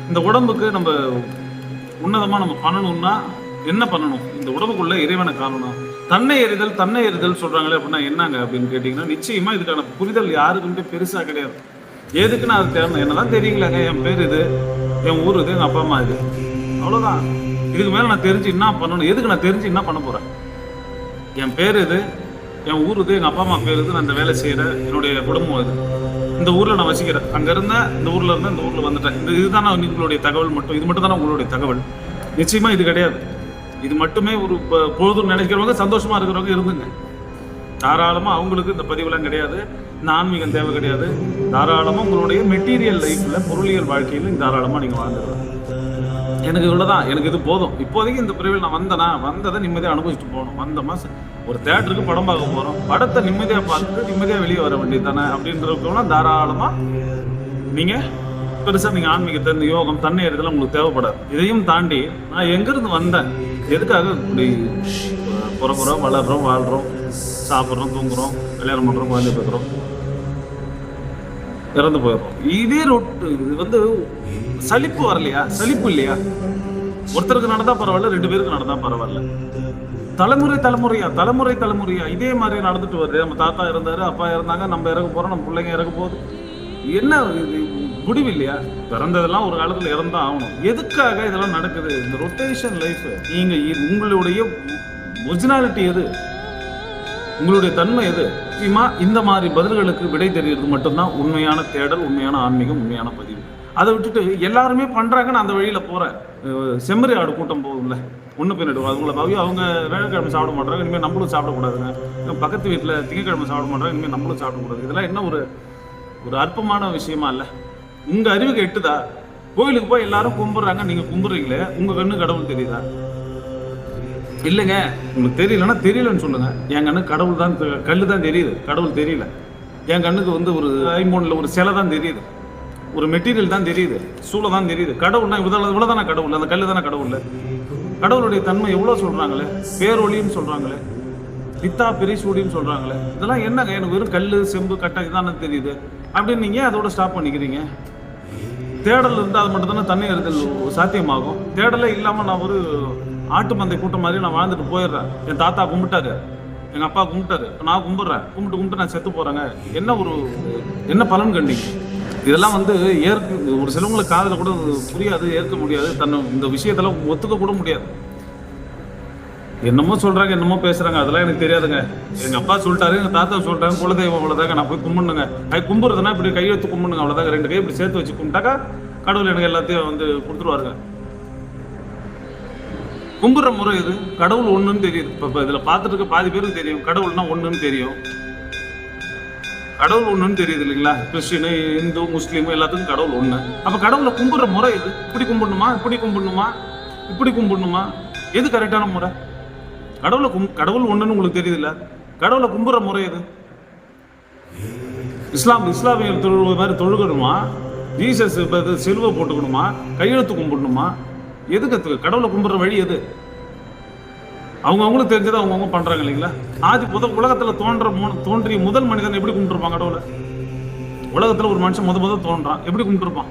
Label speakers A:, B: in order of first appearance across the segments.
A: இந்த உடம்புக்கு நம்ம உன்னதமாக நம்ம பண்ணணும்னா என்ன பண்ணணும்? இந்த உடம்புக்குள்ள இறைவனை காணணும். தன்னை எறிதல் சொல்றாங்களே அப்படின்னா என்னங்க அப்படின்னு கேட்டீங்கன்னா, நிச்சயமா இதுக்கான புரிதல் யாருக்குமே பெருசா கிடையாது. எதுக்கு நான் அது தேடணும்? என்னதான் தெரியுங்களாங்க, என் பேர் இது, என் ஊர் இது, எங்க அப்பா அம்மா இது, அவ்வளவுதான். இதுக்கு மேல நான் தெரிஞ்சு என்ன பண்ணணும்? எதுக்கு நான் தெரிஞ்சு என்ன பண்ண போறேன்? என் பேர் இது, என் ஊர் இது, எங்க அப்பா அம்மா பேர் இது, நான் இந்த வேலை செய்யறேன், என்னுடைய குடும்பம் இது, இந்த ஊர்ல நான் வசிக்கிறேன், அங்க இருந்தேன், இந்த ஊர்ல இருந்தேன், இந்த ஊர்ல வந்துட்டேன். இதுதான் உங்களுடைய தகவல் மட்டும். இது மட்டும் தானே உங்களுடைய தகவல். நிச்சயமா இது கிடையாது. இது மட்டுமே ஒரு பொழுதும் நினைக்கிறவங்க, சந்தோஷமா இருக்கிறவங்க இருந்துங்க. தாராளமா அவங்களுக்கு இந்த பதிவுலாம் கிடையாது, இந்த ஆன்மீகம் தேவை கிடையாது. தாராளமா உங்களுடைய மெட்டீரியல் லைஃப்ல, பொருளியல் வாழ்க்கையில தாராளமா நீங்க வாழ்ந்துடலாம். எனக்கு இவ்வளவுதான், எனக்கு இது போதும். இப்போதைக்கு இந்த பிரிவில் நான் வந்ததை நிம்மதியாக அனுபவிச்சுட்டு போகணும். வந்தோமா ஒரு தேட்டருக்கு படம் பார்க்க போறோம், படத்தை நிம்மதியாக பார்த்துட்டு நிம்மதியாக வெளியே வர வேண்டியது தானே அப்படின்றதுக்குள்ள தாராளமா நீங்க பெருசா நீங்க ஆன்மீகத்தை, இந்த யோகம், தன்னை எறிதல் உங்களுக்கு தேவைப்படாது. இதையும் தாண்டி நான் எங்கிருந்து வந்தேன், எதுக்காக இப்படி பிறகுறோம், வளர்றோம், வாழ்றோம், சாப்பிட்றோம், தூங்குறோம், கல்யாணம் பண்றோம், குழந்தை பார்க்குறோம், இறந்து போயிடுறோம். இதே இது சலிப்பு வரலையா? சலிப்பு இல்லையா? ஒருத்தருக்கு நடந்தா பரவாயில்ல, 2 பேருக்கு நடந்தா பரவாயில்ல. தலைமுறையா இதே மாதிரி நடந்துட்டு வருது. நம்ம தாத்தா இருந்தாரு, அப்பா இருந்தாங்க, நம்ம இறக்க போறோம், நம்ம பிள்ளைங்க இறக்க போகுது. என்ன முடிவு இல்லையா? பிறந்ததெல்லாம் ஒரு காலத்துல இறந்தா ஆகணும். எதுக்காக இதெல்லாம் நடக்குது? இந்த ரொட்டேஷன் லைஃப். நீங்க உங்களுடைய ஒரிஜினாலிட்டி எது, உங்களுடைய தன்மை எது? முக்கியமா இந்த மாதிரி பதில்களுக்கு விடை தெரிகிறது மட்டும்தான் உண்மையான தேடல், உண்மையான ஆன்மீகம், உண்மையான பதிவு. அதை விட்டுட்டு எல்லாருமே பண்றாங்க, நான் அந்த வழியில போறேன். செம்மறி ஆடு கூட்டம் போகும்ல, ஒன்று பின்னாடி அவங்கள பவி, அவங்க வேலைக்கிழமை சாப்பிட மாட்டாங்க, இனிமேல் நம்மளும் சாப்பிடக்கூடாதுங்க. பக்கத்து வீட்டில் திங்கக்கிழமை சாப்பிட மாட்டாங்க, இனிமேல் நம்மளும் சாப்பிடக்கூடாது. இதெல்லாம் என்ன ஒரு அற்பமான விஷயமா இல்லை? உங்க அறிவுக்கு எட்டுதா? கோயிலுக்கு போய் எல்லாரும் கும்பிடுறாங்க, நீங்க கும்பிடுறீங்களே, உங்க கண்ணு கடவுள் தெரியுதா? இல்லைங்க, உங்களுக்கு தெரியலன்னா தெரியலன்னு சொல்லுங்க. என் கண்ணு கடவுள் தான், கல்லு தான் தெரியுது, கடவுள் தெரியல. என் கண்ணுக்கு ஒரு ஐம்பொன்ல ஒரு சிலை தான் தெரியுது, ஒரு மெட்டீரியல் தான் தெரியுது, சூளை தான் தெரியுது. கடவுள்னா இவ்வளவுதானே கடவுள்? அந்த கல்லு தானே கடவுள். கடவுளுடைய தன்மை எவ்வளவு சொல்றாங்களே, பேரொழின்னு சொல்றாங்களே, பித்தா பெரிசூடின்னு சொல்றாங்களே. இதெல்லாம் என்னங்க? எனக்கு வெறும் கல்லு, செம்பு, கட்டை இதானே தெரியுது அப்படின்னு நீங்க அதோட ஸ்டாப் பண்ணிக்கிறீங்க. தேடல் இருந்தால் அது மட்டும் தானே தன்னை எறிதல் சாத்தியமாகும். தேடலே இல்லாம நான் ஒரு ஆட்டு மந்தை கூட்டம் மாதிரி நான் வாழ்ந்துட்டு போயிடுறேன். என் தாத்தா கும்பிட்டாரு, எங்க அப்பா கும்பிட்டாரு, நான் கும்பிட்றேன், கும்பிட்டு நான் செத்து போறேங்க. என்ன பலன் கண்டிங்க? இதெல்லாம் ஒரு சிலவங்களுக்கு காதல கூட புரியாது, ஏற்க முடியாது, இந்த விஷயத்தெல்லாம் ஒத்துக்க கூட முடியாது. என்னமோ சொல்றாங்க, என்னமோ பேசுறாங்க, அதெல்லாம் எனக்கு தெரியாதுங்க. எங்க அப்பா சொல்லிட்டாரு, எங்க தாத்தா சொல்லிட்டாங்க, குலதெய்வம் அவ்வளவுதாங்க, நான் போய் கும்பிடுங்க. கும்பிடுறதுன்னா இப்படி கையெழுத்து கும்பிடுங்க, அவ்வளவுதாங்க. 2 கை இப்படி சேர்த்து வச்சு கும்பிட்டாக்கா கடவுள் எனக்கு எல்லாத்தையும் கொடுத்துருவாருங்க. கும்பிடுற முறை இது. கடவுள் ஒண்ணுன்னு தெரியுது. இப்ப இதுல பார்த்துட்டு இருக்க பாதி பேருக்கு தெரியும் கடவுள்னா ஒண்ணுன்னு தெரியும். கடவுள் ஒண்ணுன்னு தெரியுது இல்லைங்களா? கிறிஸ்டின், இந்து, முஸ்லீம் எல்லாத்துக்கும் கடவுள் ஒண்ணு. அப்ப கடவுளை கும்பிடுற முறை இது. இப்படி கும்பிடணுமா, இப்படி கும்பிடணுமா, இப்படி கும்பிடணுமா? எது கரெக்டான முறை? கடவுள் ஒண்ணுன்னு உங்களுக்கு தெரியுது இல்ல? கடவுளை கும்பிடுற முறை எது? இஸ்லாமியர் தொழுகை மாதிரி தொழுகணுமா? ஜீசஸ் சிலுவை போட்டுக்கணுமா? கையெழுத்து கும்பிடணுமா? எதுக்கு கடவுளை கும்பிடுற வழி எது? அவங்களுக்கு தெரிஞ்சதை அவங்கவுங்க பண்றாங்க இல்லைங்களா? உலகத்துல தோன்றிய முதல் மனிதன் எப்படி கும்பிட்டுருப்பான் கடவுளை? உலகத்துல ஒரு மனுஷன் முதல் தோன்றான், எப்படி கும்பிட்டுருப்பான்?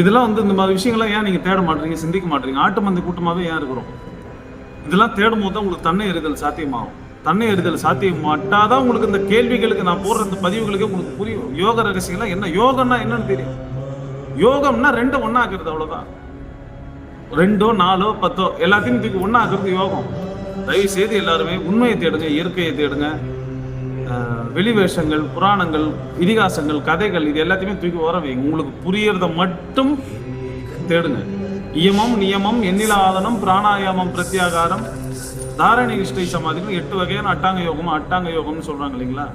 A: இதெல்லாம் இந்த மாதிரி விஷயங்கள்லாம் ஏன் நீங்க தேட மாட்டீங்க, சிந்திக்க மாட்டீங்க? ஆட்டு மந்தை கூட்டமாவே ஏன் இருக்கிறோம்? இதெல்லாம் தேடும் போது தான் உங்களுக்கு தன்னை எறிதல் சாத்தியமாகும். தன்னை எறிதல் சாத்தியமாட்டாதான் உங்களுக்கு இந்த கேள்விகளுக்கு நான் போடுற இந்த பதிவுகளுக்கு உங்களுக்கு புரியும். யோக ரகசியம்லாம் என்ன, யோகம்னா என்னன்னு தெரியும். யோகம்னா 2 ஒண்ணா ஆக்குறது, அவ்வளவுதான். 2, 4, 10 எல்லாத்தையும் தூக்கி ஒண்ணா ஆக்குறது யோகம். தயவு செய்து எல்லாருமே உண்மையை தேடுங்க, இயற்கையை தேடுங்க. வெளிவேஷங்கள், புராணங்கள், இதிகாசங்கள், கதைகள் இது எல்லாத்தையுமே தூக்கி வர வைங்க. உங்களுக்கு புரியறத மட்டும் தேடுங்க. இயமம், நியமம், எண்ணிலாதனம், பிராணாயாமம், பிரத்யாகாரம், தாரணை, இஷ்டை சமாதிகள் 8 வகையான அட்டாங்க யோகம்னு சொல்றாங்க இல்லைங்களா?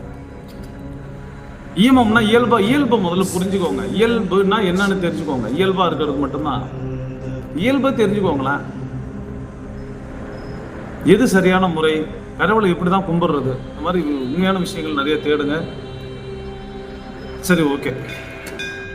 A: இயமம்னா இயல்பை முதல்ல புரிஞ்சுக்கோங்க. இயல்புனா என்னன்னு தெரிஞ்சுக்கோங்க. இயல்பா இருக்கிறது மட்டும்தான். இயல்பை தெரிஞ்சுக்கோங்களேன். எது சரியான முறை, கடவுளை எப்படிதான் கும்பிடுறது, இந்த மாதிரி உண்மையான விஷயங்கள் நிறைய தேடுங்க. சரி, ஓகே.